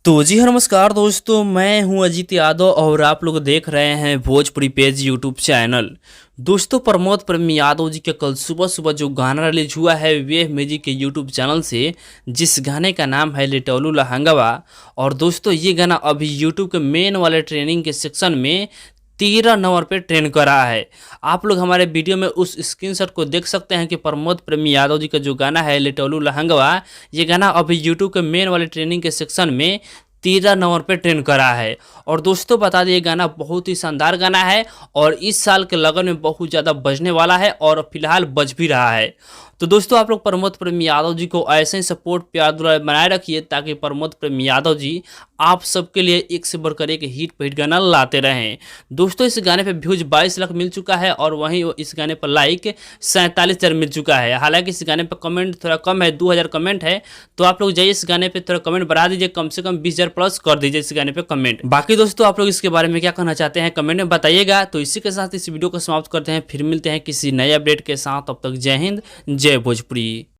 तो जी हाँ, नमस्कार दोस्तों, मैं हूं अजीत यादव और आप लोग देख रहे हैं भोजपुरी पेज यूट्यूब चैनल। दोस्तों, प्रमोद प्रेम यादव जी का कल सुबह सुबह जो गाना रिलीज हुआ है वेव म्यूजिक के यूट्यूब चैनल से, जिस गाने का नाम है लिटोलू लहंगवा। और दोस्तों, ये गाना अभी यूट्यूब के मेन वाले ट्रेनिंग के सेक्शन में 13 नंबर पे ट्रेंड कर रहा है। आप लोग हमारे वीडियो में उस स्क्रीनशॉट को देख सकते हैं कि प्रमोद प्रेम यादव जी का जो गाना है लिटोलू लहंगवा, ये गाना अभी यूट्यूब के मेन वाले ट्रेनिंग के सेक्शन में 13 नंबर पे ट्रेंड करा है। और दोस्तों, बता दिए, गाना बहुत ही शानदार गाना है और इस साल के लगन में बहुत ज़्यादा बजने वाला है और फिलहाल बज भी रहा है। तो दोस्तों, आप लोग प्रमोद प्रेम यादव जी को ऐसे ही सपोर्ट प्यार दुलार बनाए रखिए ताकि प्रमोद प्रेम यादव जी आप सबके लिए एक से बढ़कर एक हिट पे हिट गाना लाते रहें। दोस्तों, इस गाने पे व्यूज 22 लाख मिल चुका है और वहीं इस गाने पर लाइक 47,000 मिल चुका है। हालांकि इस गाने पर कमेंट थोड़ा कम है, 2000 कमेंट है। तो आप लोग जाइए इस गाने पे थोड़ा कमेंट बढ़ा दीजिए, कम से कम 20,000 प्लस कर दीजिए इस गाने पे कमेंट। बाकी दोस्तों, आप लोग इसके बारे में क्या कहना चाहते हैं कमेंट में बताइएगा। तो इसी के साथ इस वीडियो को समाप्त करते हैं, फिर मिलते हैं किसी नए अपडेट के साथ। तब तक जय हिंद, जय भोजपुरी।